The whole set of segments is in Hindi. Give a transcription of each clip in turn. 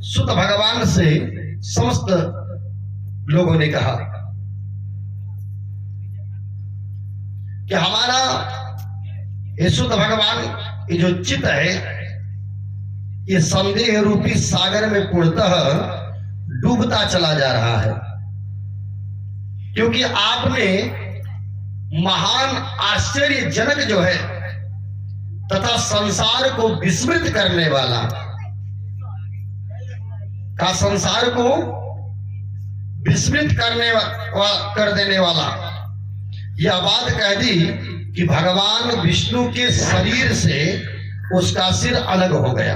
सुत भगवान से समस्त लोगों ने कहा कि हमारा ये सुत भगवान ये जो चित्त है ये संदेह रूपी सागर में पूर्णतः डूबता चला जा रहा है, क्योंकि आपने महान आश्चर्यजनक जो है तथा संसार को विस्मृत करने वाला का संसार को विस्मृत कर देने वाला यह बात कह दी कि भगवान विष्णु के शरीर से उसका सिर अलग हो गया।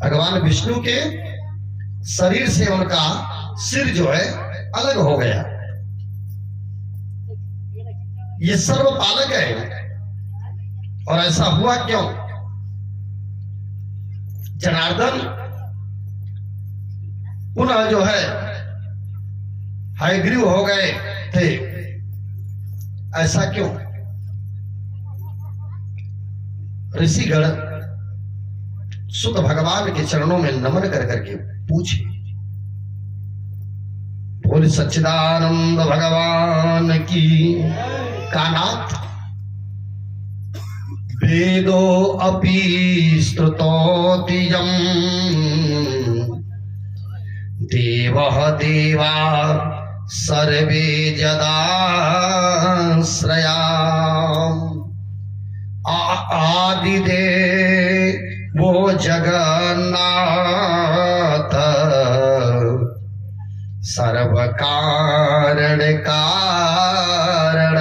भगवान विष्णु के शरीर से उनका सिर जो है अलग हो गया। ये सर्वपालक है और ऐसा हुआ क्यों? जनार्दन पुनः जो है हयग्रीव हो गए थे, ऐसा क्यों? ऋषिगण सुत भगवान के चरणों में नमन कर करके पूछे, बोल सच्चिदानंद भगवान की। कानाथ वेदो अपि स्तुतोतियं देवः देवा सर्वे जदाश्रयाम् आदिदेवो जगन्नाथ सर्वकारण कारण।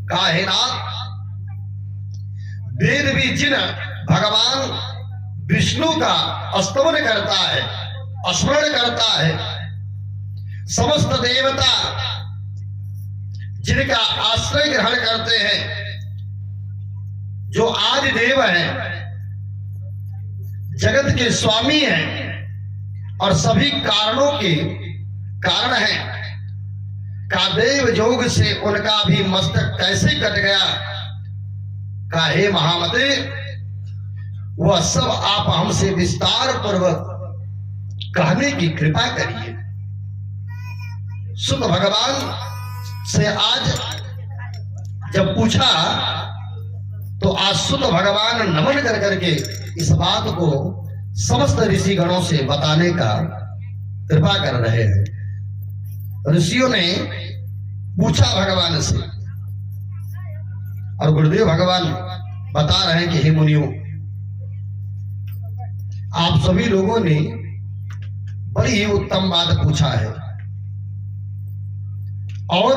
काहिनाथ वेद भी जिन भगवान विष्णु का स्तमन करता है, स्मरण करता है, समस्त देवता जिनका आश्रय ग्रहण करते हैं, जो आदि देव हैं, जगत के स्वामी हैं और सभी कारणों के कारण हैं, का देव योग से उनका भी मस्तक कैसे कट गया? का हे महामते, वह सब आप हमसे विस्तार पूर्वक कहने की कृपा करिए। सुत भगवान से आज जब पूछा तो आज सुत भगवान नमन कर करके इस बात को समस्त ऋषि गणों से बताने का कृपा कर रहे हैं। ऋषियों ने पूछा भगवान से और गुरुदेव भगवान बता रहे हैं कि हे मुनियों, आप सभी लोगों ने बड़ी ही उत्तम बात पूछा है और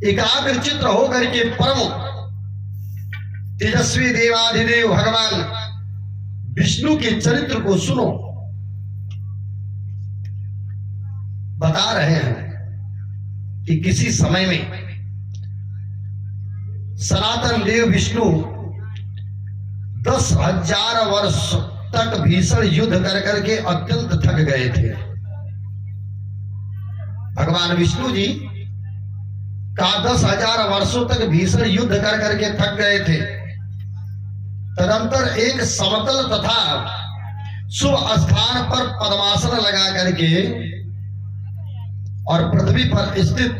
एकाग्र चित्र होकर के परम तेजस्वी देवाधिदेव भगवान विष्णु के चरित्र को सुनो। बता रहे हैं कि किसी समय में सनातन देव विष्णु 10,000 वर्ष तक भीषण युद्ध कर करके अत्यंत थक गए थे। भगवान विष्णु जी का 10,000 वर्षों तक भीषण युद्ध कर करके थक गए थे। तदंतर एक समतल तथा शुभ स्थान पर पद्मासन लगा करके और पृथ्वी पर स्थित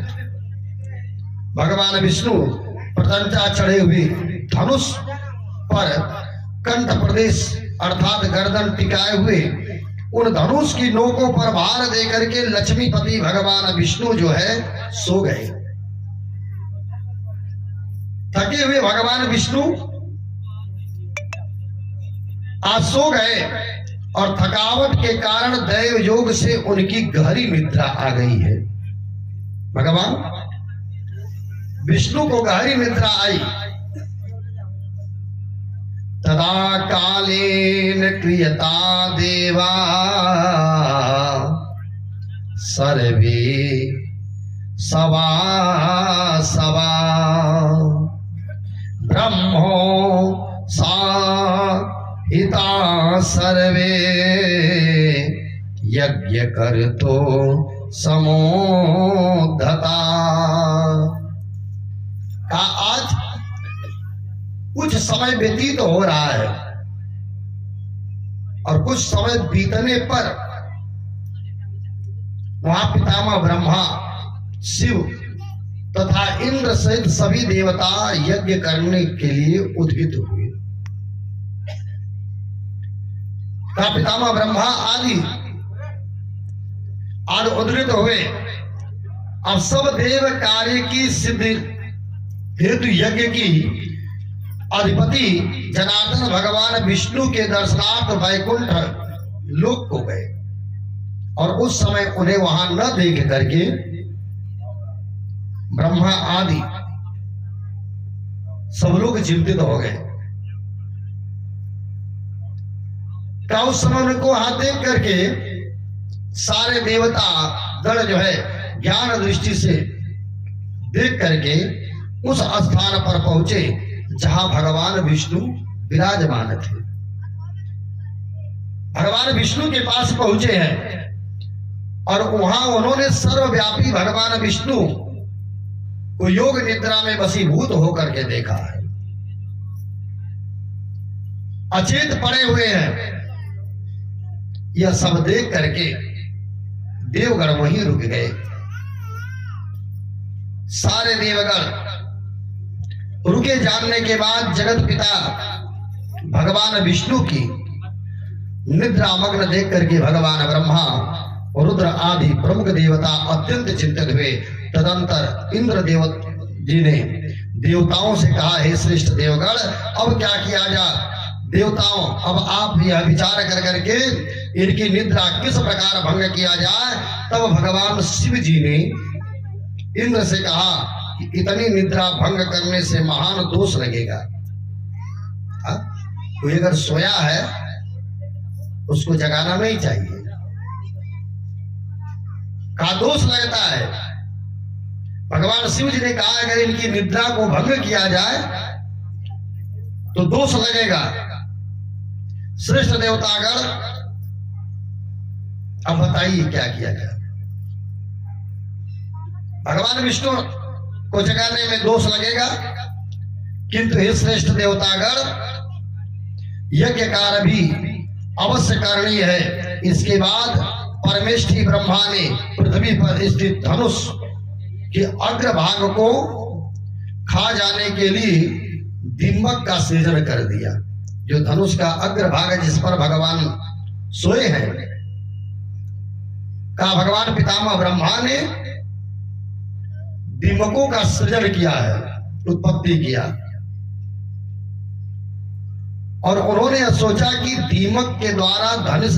भगवान विष्णु प्रत्यंचा चढ़े हुए धनुष पर कंठ प्रदेश अर्थात गर्दन टिकाए हुए उन धनुष की नोकों पर भार दे करके लक्ष्मीपति भगवान विष्णु जो है सो गए। थके हुए भगवान विष्णु आज सो गए और थकावट के कारण दैव योग से उनकी गहरी निद्रा आ गई है। भगवान विष्णु को गहरी निद्रा आई। तदा कालेन क्रियता देवा सर्वे सवा सवा ब्रह्मो साहिता सर्वे यज्ञ करतो समोद्धता। का आज कुछ समय व्यतीत हो रहा है और कुछ समय बीतने पर वहां पितामह ब्रह्मा, शिव तथा इंद्र सहित सभी देवता यज्ञ करने के लिए उद्यत हुए। पितामह ब्रह्मा आदि आज उद्यत हुए। अब सब देव कार्य की सिद्धि हेतु यज्ञ की अधिपति जनार्दन भगवान विष्णु के दर्शनार्थ वैकुंठ लोक को गए और उस समय उन्हें वहां न देख करके ब्रह्मा आदि सब लोग चिंतित हो गए। क्या उस समय उनको वहां देख करके सारे देवता गण जो है ज्ञान दृष्टि से देख करके उस स्थान पर पहुंचे जहां भगवान विष्णु विराजमान थे। भगवान विष्णु के पास पहुंचे हैं और वहां उन्होंने सर्वव्यापी भगवान विष्णु को योग निद्रा में वशीभूत होकर के देखा है। अचेत पड़े हुए हैं। यह सब देख करके देवगण वहीं रुक गए। सारे देवगण रुके जानने के बाद जगत पिता भगवान विष्णु की निद्रा मग्न देख करके भगवान ब्रह्मा और रुद्र आदि प्रमुख देवता अत्यंत चिंतित हुए। तदंतर इंद्र देव जी ने देवताओं से कहा, हे श्रेष्ठ देवगण, अब क्या किया जाए? देवताओं, अब आप यह विचार कर करके इनकी निद्रा किस प्रकार भंग किया जाए। तब भगवान शिव जी ने इंद्र से कहा कि इतनी निद्रा भंग करने से महान दोष लगेगा। कोई अगर सोया है उसको जगाना नहीं चाहिए। का दोष लगता है। भगवान शिव जी ने कहा अगर इनकी निद्रा को भंग किया जाए तो दोष लगेगा। श्रेष्ठ देवतागण, अब बताइए क्या किया जाए। भगवान विष्णु को जगाने में दोष लगेगा, किंतु हे श्रेष्ठ देवतागण, यज्ञ कार्य भी अवश्य करनी है। इसके बाद परमेष्ठी ब्रह्मा ने पृथ्वी पर स्थित धनुष के अग्रभाग को खा जाने के लिए दीमक का सृजन कर दिया। जो धनुष का अग्रभाग है जिस पर भगवान सोए हैं, का भगवान पितामह ब्रह्मा ने दीमकों का सृजन किया है, उत्पत्ति किया। और उन्होंने सोचा कि दीमक के द्वारा धनुष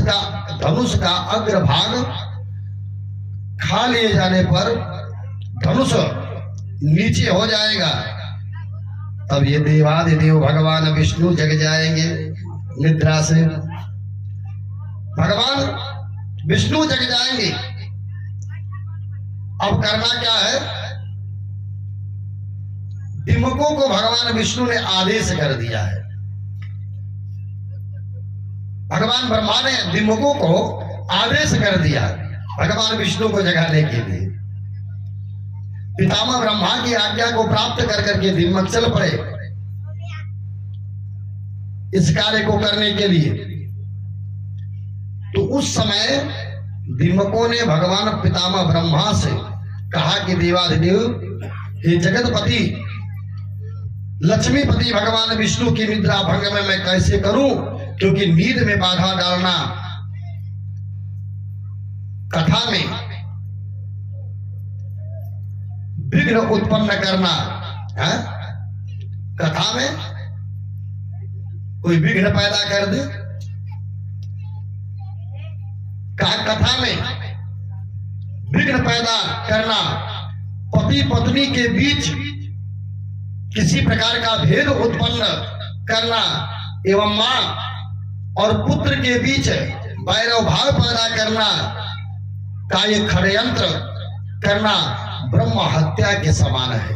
का अग्रभाग खा लिए जाने पर धनुष नीचे हो जाएगा। तब ये देवादिदेव भगवान विष्णु जग जाएंगे निद्रा से। भगवान विष्णु जग जाएंगे। अब करना क्या है? दीमकों को भगवान विष्णु ने आदेश कर दिया है। भगवान ब्रह्मा ने दीमकों को आदेश कर दिया भगवान विष्णु को जगाने के लिए। पितामह ब्रह्मा की आज्ञा को प्राप्त कर करके दीमक चल पड़े इस कार्य को करने के लिए। तो उस समय दीमकों ने भगवान पितामह ब्रह्मा से कहा कि देवाधिदेव, हे जगतपति, लक्ष्मीपति भगवान विष्णु की निद्रा भंग में मैं कैसे करूं? क्योंकि नींद में बाधा डालना, कथा में विघ्न उत्पन्न करना है। कथा में कोई विघ्न पैदा कर दे। कथा में विघ्न पैदा करना, पति पत्नी के बीच किसी प्रकार का भेद उत्पन्न करना एवं मां और पुत्र के बीच वैरव भाव पैदा करना का ये षड्यंत्र करना ब्रह्म हत्या के समान है।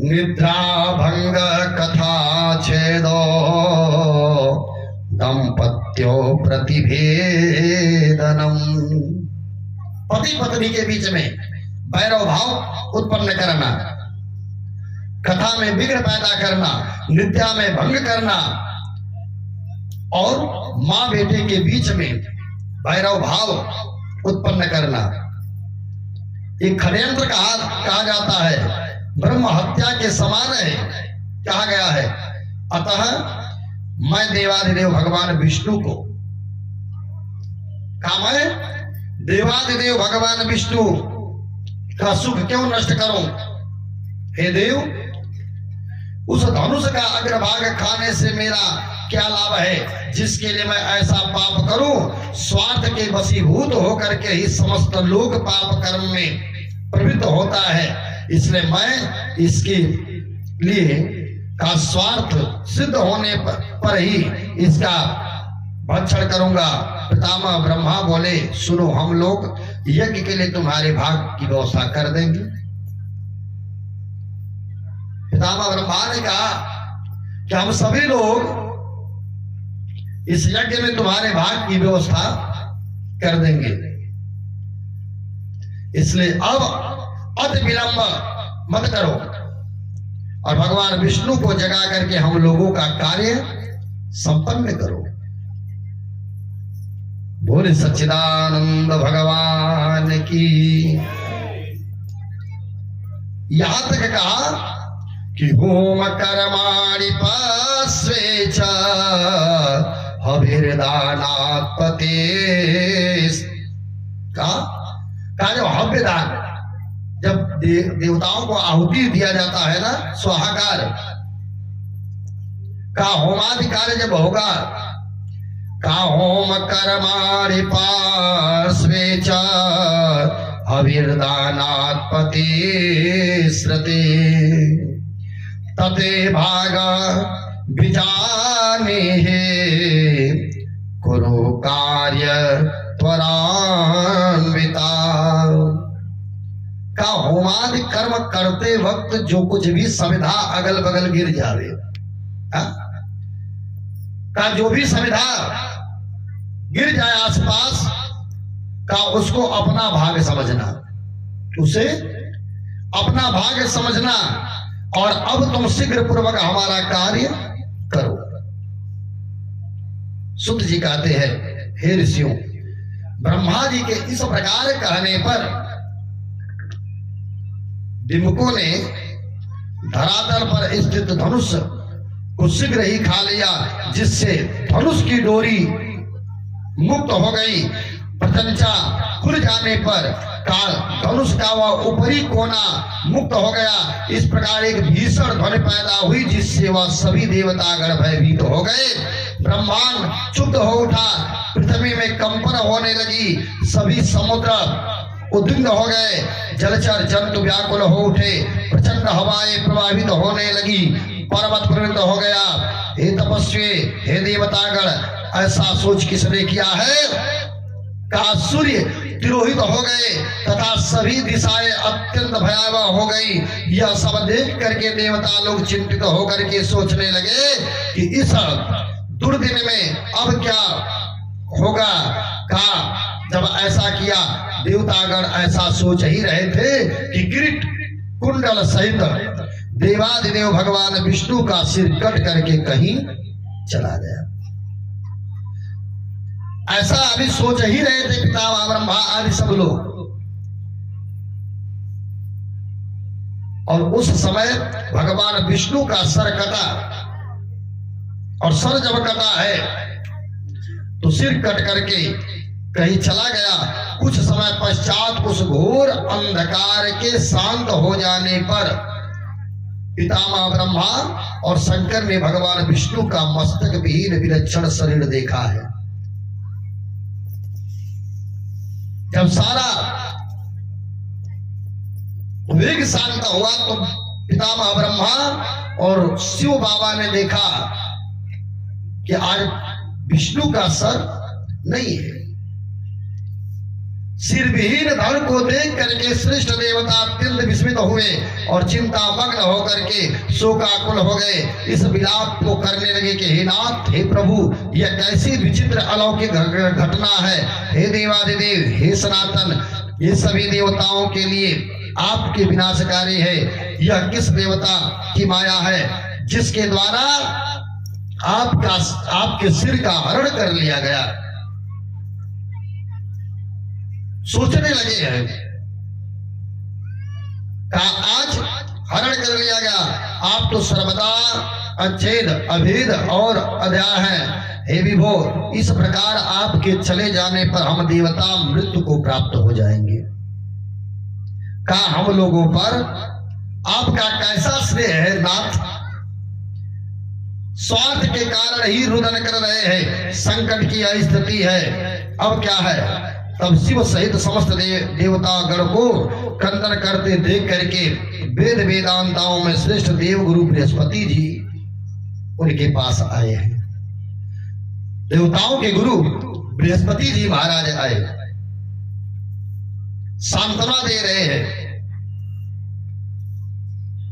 निद्रा भंग कथा छेदो दंपत्यो प्रतिभेदनम। पति पत्नी के बीच में वैरव भाव उत्पन्न करना, कथा में विघ्न पैदा करना, निद्रा में भंग करना, और मां बेटे के बीच में भैरव भाव उत्पन्न करना, एक षड्यंत्र कहा जाता है, ब्रह्म हत्या के समान है कहा गया है। अतः मैं देवाधिदेव भगवान विष्णु को मैं देवाधिदेव भगवान विष्णु का सुख क्यों नष्ट करूं? हे देव, उस धनुष का अग्रभाग खाने से मेरा क्या लाभ है, जिसके लिए मैं ऐसा पाप करूं? स्वार्थ के वशीभूत होकर के ही समस्त लोग पाप कर्म में प्रवृत्त होता है, इसलिए मैं इसके लिए का स्वार्थ सिद्ध होने पर ही इसका भक्षण करूंगा। पितामह ब्रह्मा बोले, सुनो, हम लोग यज्ञ के लिए तुम्हारे भाग की व्यवस्था कर देंगे। पितामह ब्रह्मा ने कहा कि हम सभी लोग इस यज्ञ में तुम्हारे भाग की व्यवस्था कर देंगे, इसलिए अब अति विलंब मत करो और भगवान विष्णु को जगा करके हम लोगों का कार्य संपन्न करो। बोले सच्चिदानंद भगवान की। यहां तक कहा कि होम कर्माणि पस्वेच हविर्दानात् पतेस् का जो हव्य दान, जब देवताओं को आहुति दिया जाता है ना, स्वाहाकार का होमादि कार्य जब होगा, का होम कर्माणि पार्श्वे च हविर्दानात् पतेस्रते तते भाग विजाने कुरु कार्य त्वरान्विता। का होमादि कर्म करते वक्त जो कुछ भी समिधा अगल बगल गिर जावे, का जो भी समिधा गिर जाए आसपास का, उसको अपना भाग समझना, उसे अपना भाग समझना और अब तुम शीघ्र पूर्वक हमारा कार्य करो। सुत जी कहते हैं, हे ऋषियों, ब्रह्मा जी के इस प्रकार कहने पर दिमुकों ने धरातल पर स्थित धनुष को शीघ्र ही खा लिया, जिससे धनुष की डोरी मुक्त हो गई। प्रत्यंचा खुल जाने पर काल धनुष का वह ऊपरी कोना मुक्त हो गया। इस प्रकार एक भीषण ध्वनि पैदा हुई, जिससे वह सभी देवतागण भयभीत हो गए। ब्रह्मांड क्षुब्ध हो उठा, पृथ्वी में कंपन होने लगी, सभी समुद्र उद्विग्न हो गए, जलचर जंतु व्याकुल हो उठे, प्रचंड हवाएं प्रभावित होने लगी, पर्वत प्रवृत्त हो गया। हे तपस्वी, हे देवतागण, ऐसा सोच किसने किया है? का सूर्य तिरोहित हो गए तथा सभी दिशाएं अत्यंत भयावह हो गई। यह सब देख करके देवता लोग चिंतित होकर के सोचने लगे कि इस दुर्दिन में अब क्या होगा। का जब ऐसा किया, देवतागण ऐसा सोच ही रहे थे कि किरीट कुंडल सहित देवादिदेव भगवान विष्णु का सिर कट करके कहीं चला गया। ऐसा अभी सोच ही रहे थे पितामह ब्रह्मा आदि सब लोग। और उस समय भगवान विष्णु का सर कटा, और सर जब कटा है तो सिर कट करके कहीं चला गया। कुछ समय पश्चात उस घोर अंधकार के शांत हो जाने पर पितामह ब्रह्मा और शंकर ने भगवान विष्णु का मस्तक विहीन विलक्षण शरीर देखा है। जब सारा वेग शांत हुआ तो पितामह ब्रह्मा और शिव बाबा ने देखा कि आज विष्णु का सर नहीं है। सिर विहीन धड़ को देख करके श्रेष्ठ देवता अत्यंत विस्मित हुए और चिंता मग्न होकर के शोकाकुल हो गए। इस विलाप को करने लगे कि हे नाथ, हे प्रभु, यह कैसी विचित्र अलौकिक घटना है। हे देवादिदेव, हे सनातन, ये सभी देवताओं के लिए आपके विनाशकारी है। यह किस देवता की माया है जिसके द्वारा आपके सिर का हरण कर लिया गया। सोचने लगे हैं आज हरण कर लिया गया, आप तो सर्वदा अच्छेद अभेद और अध्याय हैं। हे विभो, इस प्रकार आपके चले जाने पर हम देवता मृत्यु को प्राप्त हो जाएंगे। का हम लोगों पर आपका कैसा श्रेय है नाथ? स्वार्थ के कारण ही रुदन कर रहे हैं, संकट की यह स्थिति है, अब क्या है? तब शिव सहित समस्त देवता गण को कंदन करते देख करके वेद वेदांताओं में श्रेष्ठ देव गुरु बृहस्पति जी उनके पास आए हैं। देवताओं के गुरु बृहस्पति जी महाराज आए, सांत्वना दे रहे हैं।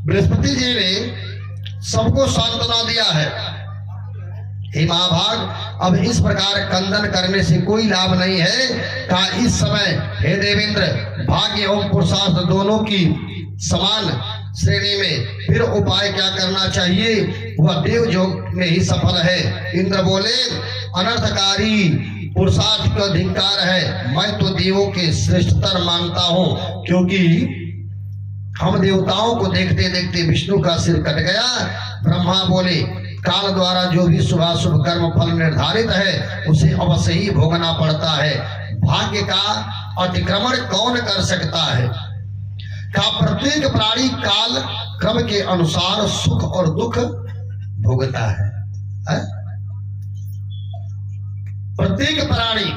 बृहस्पति जी ने सबको सांत्वना दिया है, हे महाभाग, अब इस प्रकार कंदन करने से कोई लाभ नहीं है। कहा इस समय हे देवेंद्र, भाग्य एवं पुरुषार्थ दोनों की समान श्रेणी में फिर उपाय क्या करना चाहिए? वह देव योग में ही सफल है। इंद्र बोले, अनर्थकारी पुरुषार्थ का धिक्कार है, मैं तो देवों के श्रेष्ठतर मानता हूं, क्योंकि हम देवताओं को देखते देखते विष्णु का सिर कट गया। ब्रह्मा बोले, काल द्वारा जो भी शुभाशुभ कर्म फल निर्धारित है उसे अवश्य ही भोगना पड़ता है, भाग्य का अतिक्रमण कौन कर सकता है? का प्रत्येक प्राणी काल क्रम के अनुसार सुख और दुख भोगता है? प्रत्येक प्राणी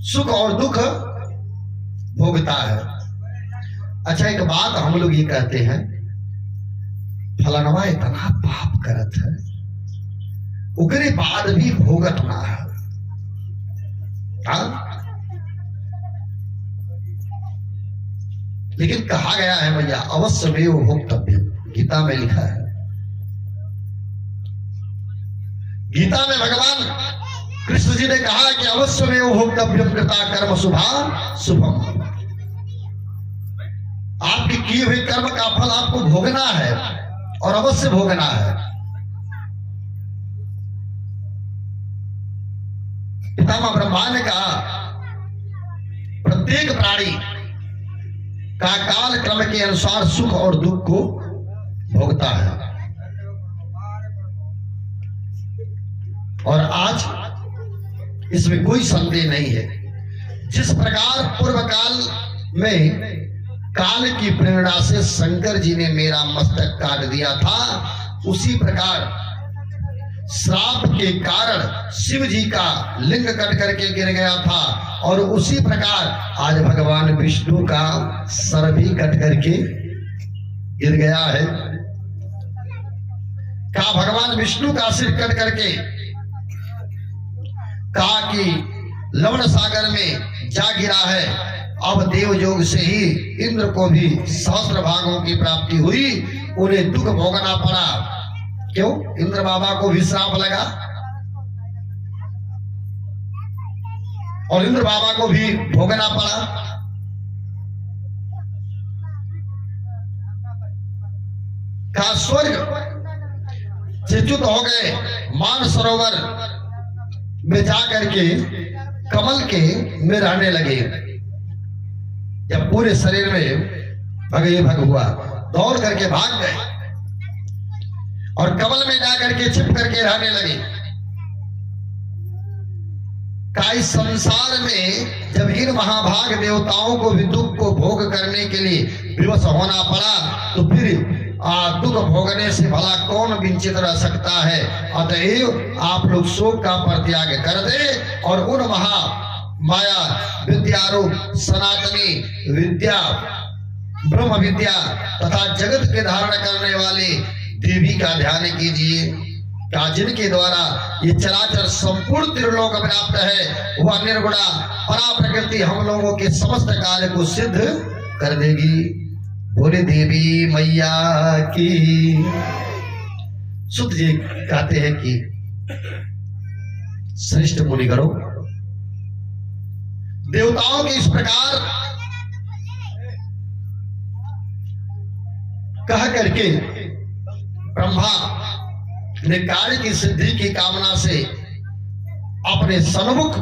सुख और दुख भोगता है। अच्छा, एक बात हम लोग ये कहते हैं, फलनवा इतना पाप करत है, उकरे बाद भी भोगत ना है। लेकिन कहा गया है भैया, अवश्य में वो भोक्तव्य, गीता में लिखा है। गीता में भगवान कृष्ण जी ने कहा कि अवश्य में वो भोक्तव्य कृता कर्म शुभा शुभम। आपके किए हुए कर्म का फल आपको भोगना है और अवश्य भोगना है। पितामह ब्रह्मा ने कहा, प्रत्येक प्राणी का काल क्रम के अनुसार सुख और दुख को भोगता है। और आज इसमें कोई संदेह नहीं है, जिस प्रकार पूर्व काल में काल की प्रेरणा से शंकर जी ने मेरा मस्तक काट दिया था, उसी प्रकार श्राप के कारण शिव जी का लिंग कट करके गिर गया था, और उसी प्रकार आज भगवान विष्णु का सर भी कट करके गिर गया है। कहा भगवान विष्णु का सिर कट करके कहा कि लवण सागर में जा गिरा है। अब देव योग से ही इंद्र को भी सहस्त्र भागों की प्राप्ति हुई, उन्हें दुख भोगना पड़ा। क्यों? इंद्र बाबा को भी श्राप लगा और इंद्र बाबा को भी भोगना पड़ा। कहा स्वर्ग से च्युत हो गए, मान सरोवर में जाकर के कमल के में रहने लगे। जब पूरे शरीर में भग हुआ, दौड़ करके भाग गए और कमल में जाकर के छिप करके रहने लगे। का इस संसार में जब इन महाभाग देवताओं को भी दुख को भोग करने के लिए विवश होना पड़ा, तो फिर दुख भोगने से भला कौन वंचित रह सकता है? अतएव आप लोग शोक का परित्याग कर दे और उन महा माया विद्यारूप सनातनी विद्या ब्रह्म विद्या तथा जगत के धारण करने वाले देवी का ध्यान कीजिए, का जिनके द्वारा ये चराचर संपूर्ण त्रिलोक व्याप्त है, वह निर्गुणा परा प्रकृति हम लोगों के समस्त कार्य को सिद्ध कर देगी। बोले देवी मैया की। सुत जी कहते हैं कि श्रेष्ठ मुनिगणों, देवताओं के इस प्रकार कह करके ब्रह्मा ने कार्य की सिद्धि की कामना से अपने सन्मुख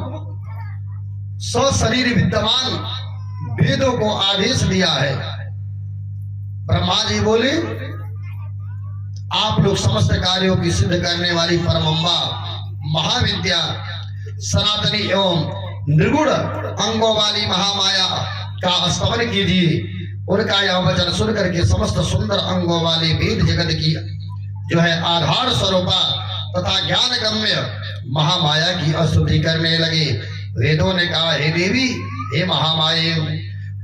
सशरीर विद्यमान वेदों को आदेश दिया है। ब्रह्मा जी बोले, आप लोग समस्त कार्यों की सिद्ध करने वाली परमम्बा महाविद्या सनातनी एवं निर्गुण अंगों वाली महामाया का स्तवन कीजिए। उनका यह वचन सुन करके समस्त सुंदर अंगों वाले वेद जगत की जो है आधार स्वरूपा तथा ज्ञान गम्य महामाया की स्तुति करने लगे। वेदों ने कहा, हे देवी, हे महामाये,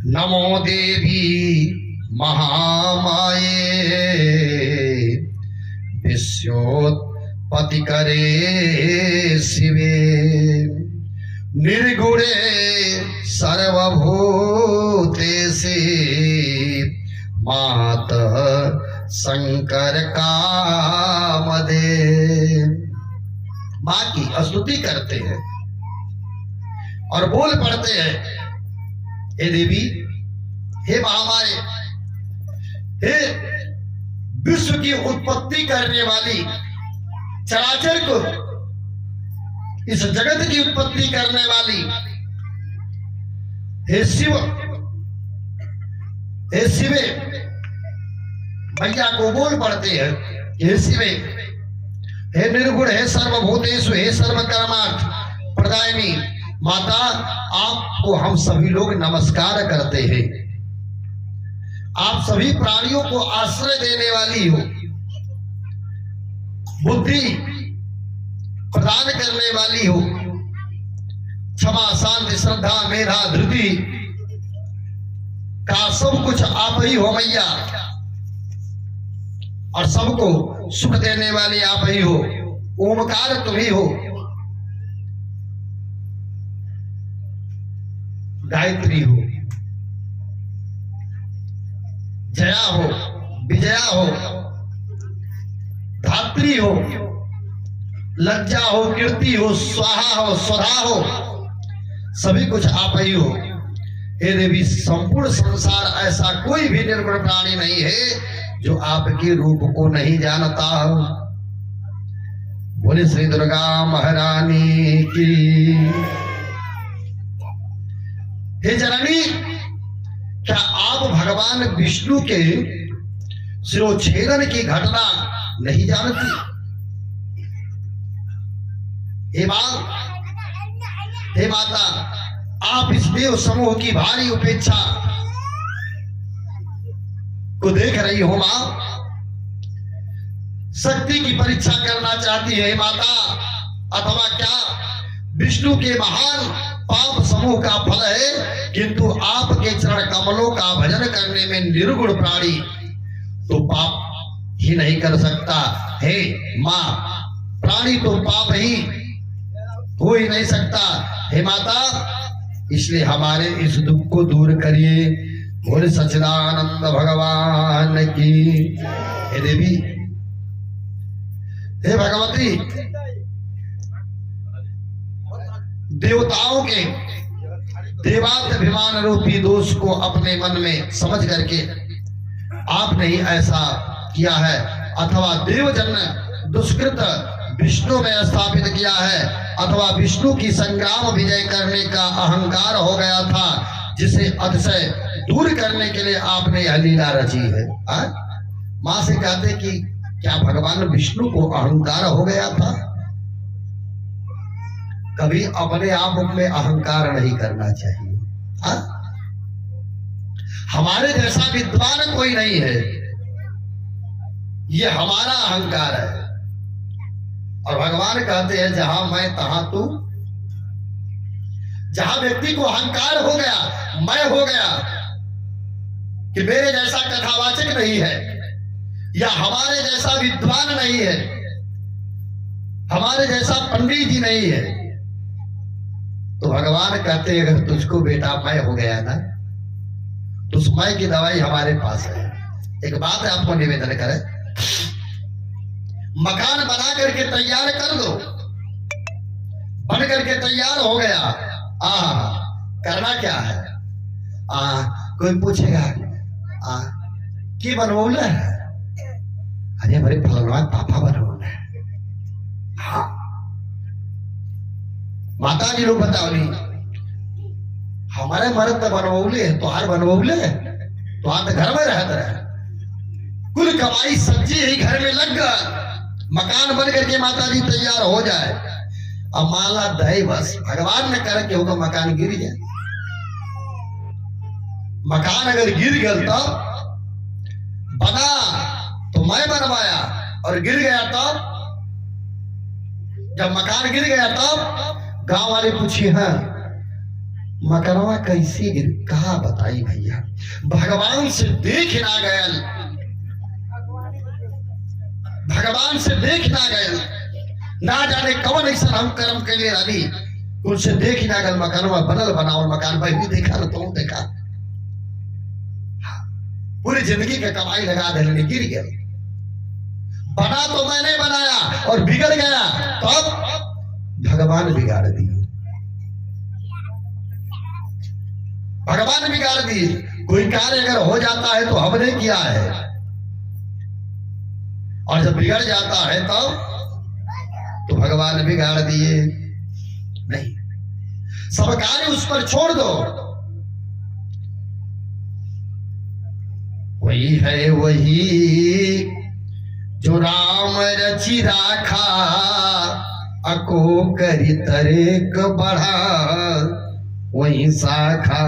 नमो देवी महामाये, विश्वोत्पत्ति करे शिवे, निर्गुणे सर्वभूतेषु मात शंकर कामदे। मां की स्तुति करते हैं और बोल पड़ते हैं, हे देवी, हे महामाये, हे विश्व की उत्पत्ति करने वाली, चराचर को, इस जगत की उत्पत्ति करने वाली, हे शिव, हे शिवे, मैया को बोल पड़ते हैं, हे शिवे, हे निर्गुण, हे सर्वभूतेषु, हे सर्वकर्मार्थ प्रदायिनी माता, आपको हम सभी लोग नमस्कार करते हैं। आप सभी प्राणियों को आश्रय देने वाली हो, बुद्धि प्रदान करने वाली हो, क्षमा, शांति, श्रद्धा, मेधा, धृति का सब कुछ आप ही हो मैया, और सबको सुख देने वाली आप ही हो। ओमकार तुम ही हो, गायत्री हो, जया हो, विजया हो, धात्री हो, लज्जा हो, कीर्ति हो, स्वाहा हो, स्वधा हो, सभी कुछ आप ही हो। हे देवी, संपूर्ण संसार ऐसा कोई भी निर्गुण प्राणी नहीं है जो आपके रूप को नहीं जानता। बोले श्री दुर्गा महारानी की। हे जननी, क्या आप भगवान विष्णु के शिरोच्छेदन की घटना नहीं जानती? हे माता, आप इस देव समूह की भारी उपेक्षा को देख रही हो मां, शक्ति की परीक्षा करना चाहती है माता, अथवा क्या विष्णु के महान पाप समूह का फल है? किंतु आपके चरण कमलों का भजन करने में निर्गुण प्राणी तो पाप ही नहीं कर सकता। हे मां, प्राणी तो पाप ही हो ही नहीं सकता। हे माता, इसलिए हमारे इस दुख को दूर करिए। बोले सच्चिदानंद भगवान की। हे देवी, हे भगवती, देवताओं के देवाभिमान रूपी दोष को अपने मन में समझ करके आपने ही ऐसा किया है, अथवा देवजन दुष्कृत विष्णु में स्थापित किया है, अथवा विष्णु की संग्राम विजय करने का अहंकार हो गया था, जिसे अतिशय दूर करने के लिए आपने यह लीला रची है। मां से कहते कि क्या भगवान विष्णु को अहंकार हो गया था? कभी अपने आप में अहंकार नहीं करना चाहिए। हमारे जैसा विद्वान कोई नहीं है, ये हमारा अहंकार है। और भगवान कहते हैं, जहां मैं तहां तू। जहां व्यक्ति को अहंकार हो गया, मैं हो गया कि मेरे जैसा कथावाचक नहीं है, या हमारे जैसा विद्वान नहीं है, हमारे जैसा पंडित जी नहीं है, तो भगवान कहते हैं, अगर तुझको बेटा मैं हो गया ना, तो उस मैं की दवाई हमारे पास है। एक बात है, आपको निवेदन करें, मकान बना करके तैयार कर दो, बन करके तैयार हो गया, करना क्या है? कोई पूछेगा कि बनवौला है, अरे हमारे फलवान पापा बनोगे। हाँ माता जी लोग बताओली हमारे मर्द तो बनवौले तोहार बनवौले तोहार तो घर में रहता रहे कुल कमाई सब्जी ही घर में लग गया मकान बन करके माता जी तैयार हो जाए अब माला दही बस भगवान ने कर के होगा मकान गिर जाए। मकान अगर गिर गया तब बना तो मैं बनवाया और गिर गया तब जब मकान गिर गया तब गांव वाले पूछे हाँ मकानवा कैसे गिर कहा बताई भैया भगवान से देख ना गया भगवान से देख ना गया ना जाने कौन ऐसा हम कर्म के लिए रही उनसे देख ना गया मकानवा बनल बनाओ मकान भाई भी देखा तो तुम देखा पूरी जिंदगी का कमाई लगा देने गिर गया बना तो मैंने बनाया और बिगड़ गया तो अब भगवान बिगाड़ दिए भगवान बिगाड़ दिए। कोई कार्य अगर हो जाता है तो हमने किया है और जब बिगड़ जाता है तो भगवान बिगाड़ दिए नहीं सब कार्य उस पर छोड़ दो वही है वही जो राम रची राखा अको करी तरेक बढ़ा वही शाखा।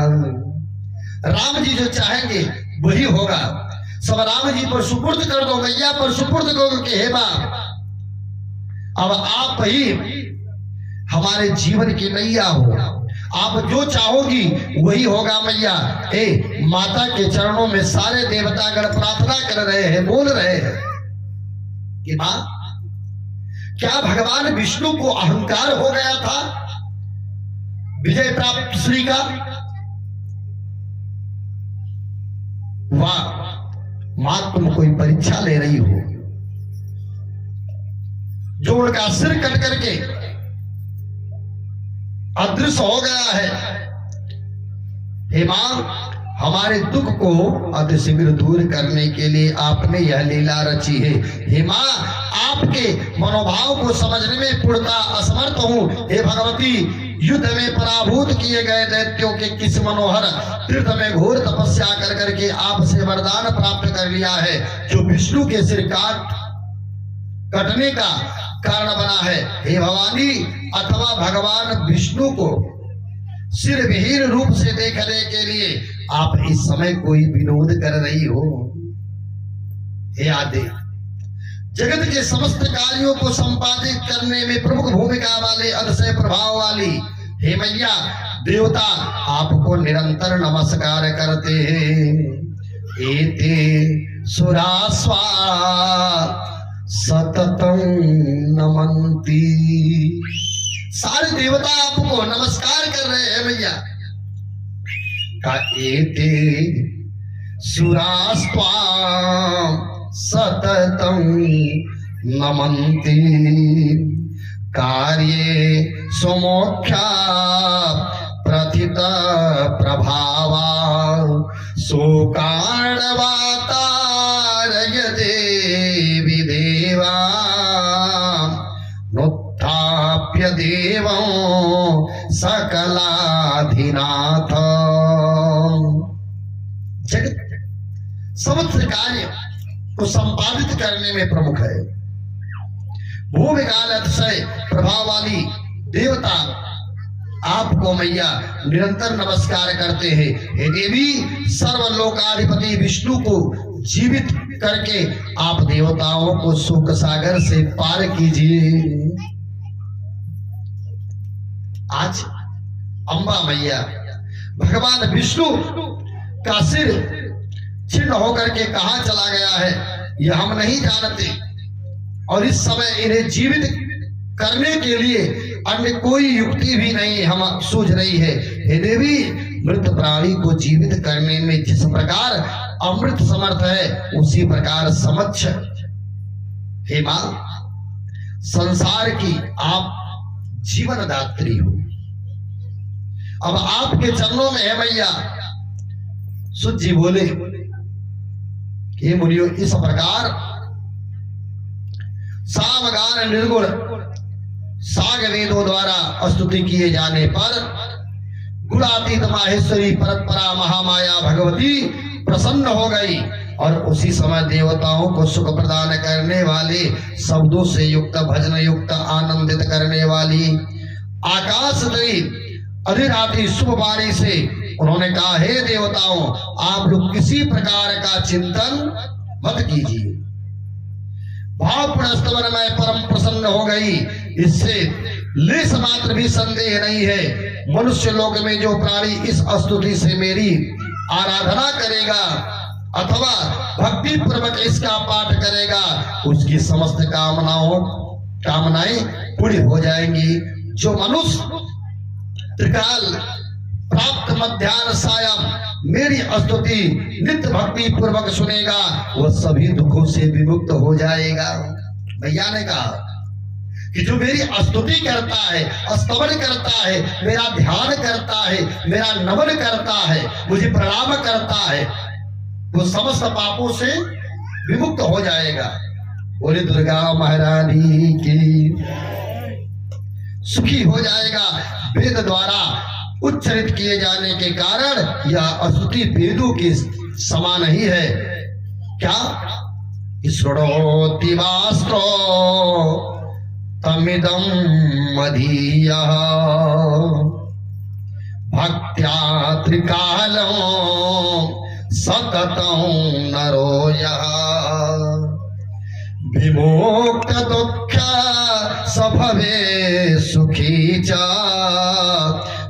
राम जी जो चाहेंगे वही होगा सब राम जी पर सुपुर्द कर दो मैया पर सुपुर्द करो कि हे बाप अब आप ही हमारे जीवन की नैया हो आप जो चाहोगी वही होगा मैया। ए माता के चरणों में सारे देवतागण प्रार्थना कर रहे हैं बोल रहे हैं कि मां क्या भगवान विष्णु को अहंकार हो गया था विजय प्राप्त श्री का वाह मां तुम कोई परीक्षा ले रही हो जो उनका सिर कट करके अदृश्य हो गया है। हे मां हमारे दुख को अतिशीघ्र दूर करने के लिए आपने यह लीला रची है। हे मां आपके मनोभाव को समझने में पूर्णता असमर्थ हूं। हे भगवती युद्ध में पराभूत किए गए दैत्यों के किस मनोहर तीर्थ में घोर तपस्या कर करके आपसे वरदान प्राप्त कर लिया है जो विष्णु के सिर कटने का कारण बना है। हे भवानी अथवा भगवान विष्णु को सिर विहीन रूप से देखने के लिए आप इस समय कोई विनोद कर रही हो। हे आदि जगत के समस्त कार्यों को संपादित करने में प्रमुख भूमिका वाले अतिशय प्रभाव वाली हे मैया देवता आपको निरंतर नमस्कार करते हैं। एते सुरास्वा सततम नमन्ति सारे देवता आपको नमस्कार कर रहे हैं भैया। का एते सुरास्वा सततम नमन्ति कार्ये सुमोक्षा प्रथित प्रभावा शोकार्णवातारय देवी देवा नोत्थाप्य देवं सकलाधिनाथ। जगत समस्त कार्य को संपादित करने में प्रमुख है। भूमिकाल अतिशय प्रभाव वाली देवता आपको मैया निरंतर नमस्कार करते हैं। हे देवी सर्वलोकाधिपति विष्णु को जीवित करके आप देवताओं को शोक सागर से पार कीजिए। आज अम्बा मैया भगवान विष्णु का सिर छिन्न होकर के कहां चला गया है यह हम नहीं जानते और इस समय इन्हें जीवित करने के लिए अन्य कोई युक्ति भी नहीं हम सूझ रही है। हे देवी मृत प्राणी को जीवित करने में जिस प्रकार अमृत समर्थ है उसी प्रकार समक्ष हे मां संसार की आप जीवन दात्री हो। अब आपके चरणों में है मैया। सुत जी बोले हे मुनियो इस प्रकार सामगान निर्गुण साग वेदों द्वारा स्तुति किए जाने पर गुणातीत माहेश्वरी परंपरा महामाया भगवती प्रसन्न हो गई और उसी समय देवताओं को सुख प्रदान करने वाले शब्दों से युक्त भजन युक्त आनंदित करने वाली आकाश देवी अधिरात्रि शुभ वाणी से उन्होंने कहा, हे देवताओं, आप लोग किसी प्रकार का चिंतन मत कीजिए। भावपूर्ण स्तवन में परम प्रसन्न हो गई। इससे लेस मात्र भी संदेह नहीं है, मनुष्य लोक में जो प्राणी इस स्तुति से मेरी आराधना करेगा अथवा भक्ति पूर्वक इसका पाठ करेगा, उसकी समस्त कामनाएं पूरी हो जाएंगी। जो मनुष्य त्रिकाल प्राप्त मध्याह्न सायं मेरी स्तुति नित्य भक्ति पूर्वक सुनेगा, वह सभी दुखों से विमुक्त हो जाएगा। भैया ने कहा कि जो मेरी स्तुति करता है, स्तवन करता है, मेरा ध्यान करता है, मेरा नमन करता है, मुझे प्रणाम करता है, वो समस्त पापों से विमुक्त हो जाएगा। बोले दुर्गा महारानी की, सुखी हो जाएगा। वेद द्वारा उच्चरित किए जाने के कारण यह स्तुति वेदों के समान ही है। क्या ईश्वरोति वास्त्रो तमिदं मदीयः भक्त्या त्रिकालं सततं नरो यः विमुक्त दुःख सभवे सुखी च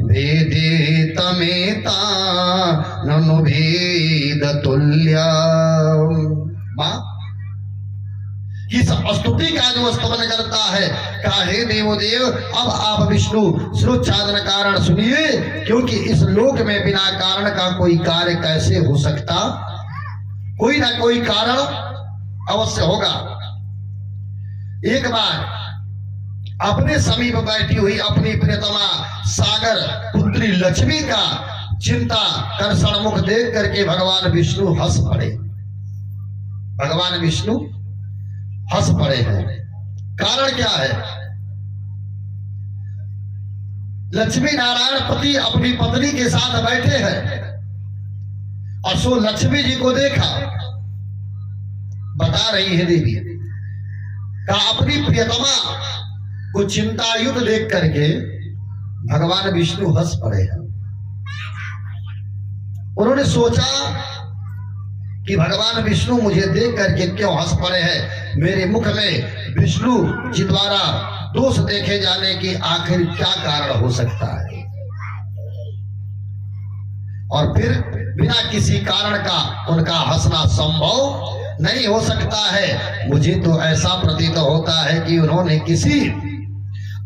वेदितमेता ननु वेद तुल्य। इस स्तुति का जो स्तवन करता है, कहा, हे देवोदेव, अब आप विष्णु शिरोच्छादन कारण सुनिए, क्योंकि इस लोक में बिना कारण का कोई कार्य कैसे हो सकता, कोई ना कोई कारण अवश्य होगा। एक बार अपने समीप बैठी हुई अपनी प्रियतमा सागर पुत्री लक्ष्मी का चिंता कर सन्मुख देख करके भगवान विष्णु हंस पड़े। भगवान विष्णु हंस पड़े हैं। कारण क्या है? लक्ष्मी नारायण पति अपनी पत्नी के साथ बैठे हैं और सो लक्ष्मी जी को देखा। बता रही है देवी का अपनी प्रियतमा को चिंतायुत देख करके भगवान विष्णु हंस पड़े हैं। उन्होंने सोचा कि भगवान विष्णु मुझे देख करके क्यों हंस पड़े हैं, मेरे मुख में विष्णु जी द्वारा दोष देखे जाने की आखिर क्या कारण हो सकता है। और फिर बिना किसी कारण का उनका हंसना संभव नहीं हो सकता है। मुझे तो ऐसा प्रतीत होता है कि उन्होंने किसी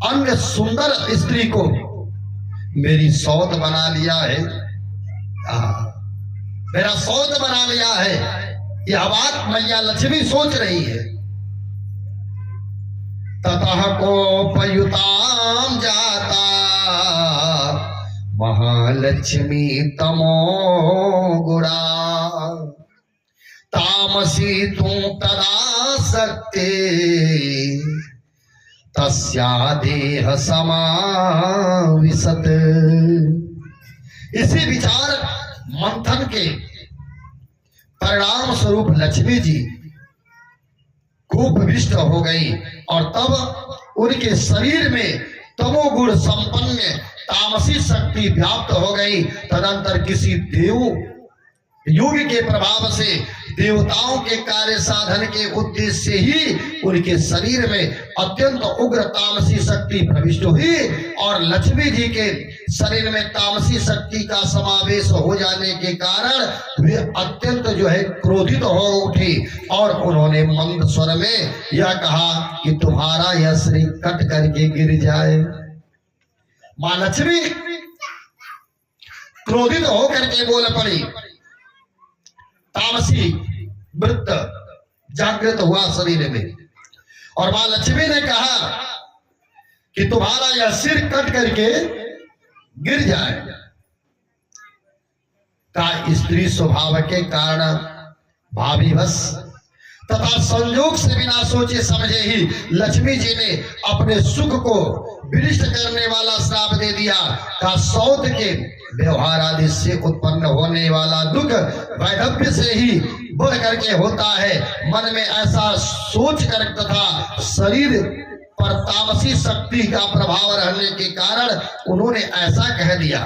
अन्य सुंदर स्त्री को मेरी सौत बना लिया है, मेरा सौत बना लिया है। यह बात मैया लक्ष्मी सोच रही है। ततः कोपयुताम जाता महालक्ष्मी तमो गुणा तामसी तू तदा सकते तस्या देह समाविशत। इसी विचार मंथन के परिणाम स्वरूप लक्ष्मी जी कोपविष्ट हो गई और तब उनके शरीर में तमोगुण संपन्न तामसी शक्ति व्याप्त हो गई। तदंतर किसी देव योग के प्रभाव से देवताओं के कार्य साधन के उद्देश्य से ही उनके शरीर में अत्यंत उग्र तामसी शक्ति प्रविष्ट हुई और लक्ष्मी जी के शरीर में तामसी शक्ति का समावेश हो जाने के कारण वे अत्यंत जो है क्रोधित हो उठी और उन्होंने मंद स्वर में यह कहा कि तुम्हारा यह शरीर कट करके गिर जाए। मां लक्ष्मी क्रोधित होकर के बोल पड़ी। तामसी वृत्त जागृत हुआ शरीर में और मां लक्ष्मी ने कहा कि तुम्हारा यह सिर कट करके गिर जाए। का स्त्री स्वभाव के कारण भाविवश तथा संयोग से बिना सोचे समझे ही लक्ष्मी जी ने अपने सुख को विनष्ट करने वाला श्राप दे दिया। का सौत के व्यवहार आदि से उत्पन्न होने वाला दुख वैधव्य से ही बढ़ करके होता है। मन में ऐसा सोच कर तथा शरीर पर तामसी शक्ति का प्रभाव रहने के कारण उन्होंने ऐसा कह दिया।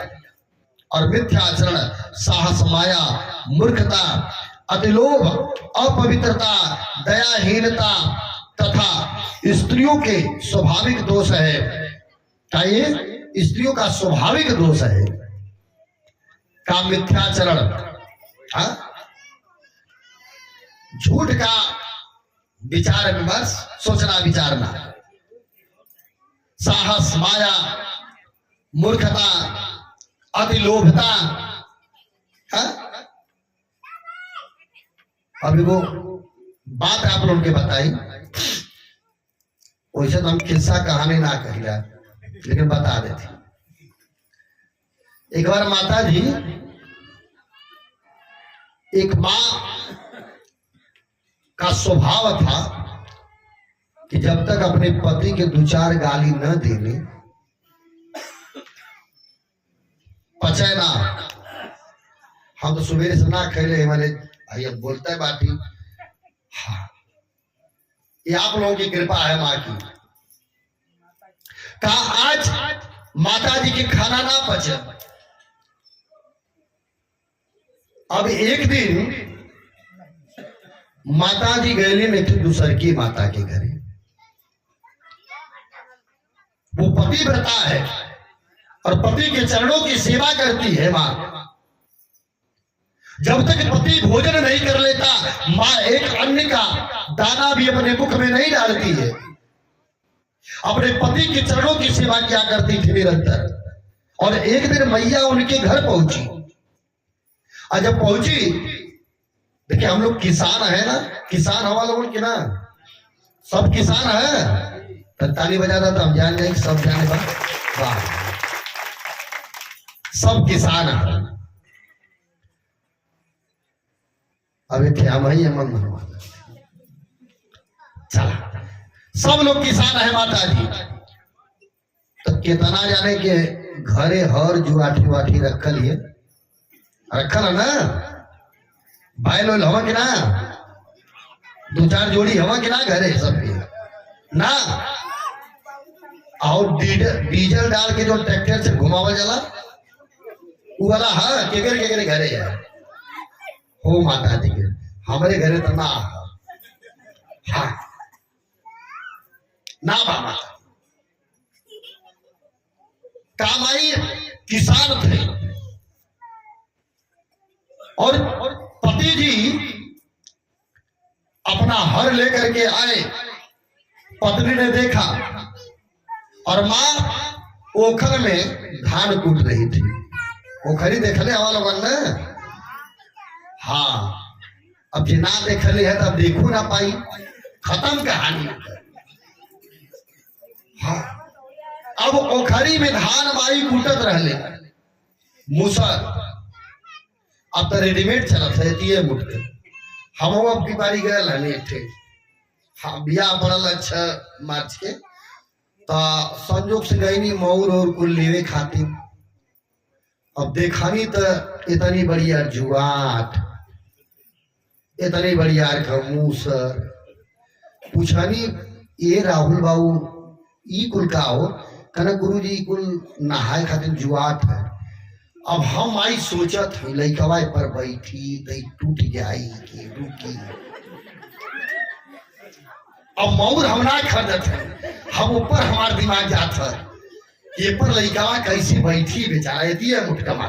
और मिथ्याचरण, साहस, माया, मूर्खता, अतिलोभ, अपवित्रता, दयाहीनता तथा स्त्रियों के स्वाभाविक दोष है। क्या ये स्त्रियों का स्वाभाविक दोष है? का मिथ्याचरण, झूठ का विचार विमर्श, सोचना विचारना, साहस, माया, मूर्खता, अतिलोभता। अभी वो बात आप लोगों के बताई, वैसे तो हम किस्सा कहानी ना कहिला, लेकिन बता देते। एक बार माता जी, एक मां का स्वभाव था कि जब तक अपने पति के दो चार गाली न देने पचे ना। हम तो सुबह से ना खेले हमारे भैया बोलता है बाटी। हाँ, ये आप लोगों की कृपा है माँ की। कहा आज माता जी के खाना ना पचे। अब एक दिन माता जी गए में थी दूसर की माता के घरे। वो पतिव्रता है और पति के चरणों की सेवा करती है मां। जब तक पति भोजन नहीं कर लेता, मां एक अन्न का दाना भी अपने मुख में नहीं डालती है। अपने पति के चरणों की सेवा क्या करती थी निरंतर। और एक दिन मैया उनके घर पहुंची, और जब पहुंची, देखिए हम लोग किसान है ना, किसान हवा लोगों की ना, सब किसान है। ताली बजा रहा था, हम जान जाए सब जाने वाह, सब किसान है। अभी थे हम ही मन चला, सब लोग किसान है माता जी। तो कितना जाने के घरे हर जुआठी वाठी रखल है, रखल है ना, भाई लोग हवा कि ना, दो चार जोड़ी हवा कि ना घरे सब ना। और डीजल डाल के जो ट्रैक्टर से घुमावल जाला वो वाला, हाँ केकर केकर घरे है हो माता जी के। हमारे घरे तो ना, हाँ ना बा माता। कामाई किसान थे और पति जी अपना हर लेकर के आए। पत्नी ने देखा और मां ओखर में धान कूट रही थी। ओखरी देखले हवा लोगन ने, हाँ। अब जे ना देखले है तब देखू ना पाई, खत्म कहानी। हाँ, अब ओखरी में धान माई कूटत रहले मूसर। अब तो रेडीमेड चलत है, दिए मुठ के। हम अब की बारी गए रहने थे, हाँ बिया पड़ल 6 मार्च के, तो संजोग से गई नहीं मऊर और कुल लेवे खाती। अब देखानी तो इतनी बढ़िया जुआट, इतनी बढ़िया मूसर। पूछानी ये राहुल बाबू ई कुल का हो? कहना गुरु जी कुल नहाए खातिर जुआट है। अब हम आई सोचत है लइकवा पर बैठी तो टूट जाई कि रुकी। अब मऊर हम ना खरीदत है, हम ऊपर हमार दिमाग जात है ये पर लइकवा कैसे बैठी बेचारा, दिए मुठकमा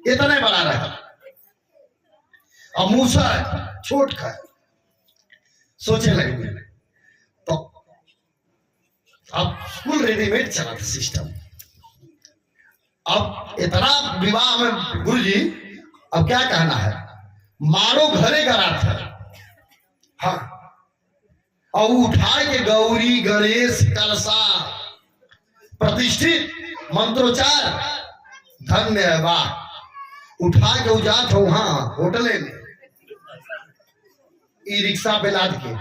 इतने बड़ा रहा। अब मूसा छोट का सोचे लगे तो अब फुल रेडीमेड चला था सिस्टम। अब इतना विवाह में गुरु जी अब क्या कहना है, मारो घरे गरा था। हाँ, और उठा के गौरी गणेश कलसा प्रतिष्ठित मंत्रोच्चार धन्य है वाह, उठा के उजात हो। हाँ होटले में ई रिक्शा पे लाद के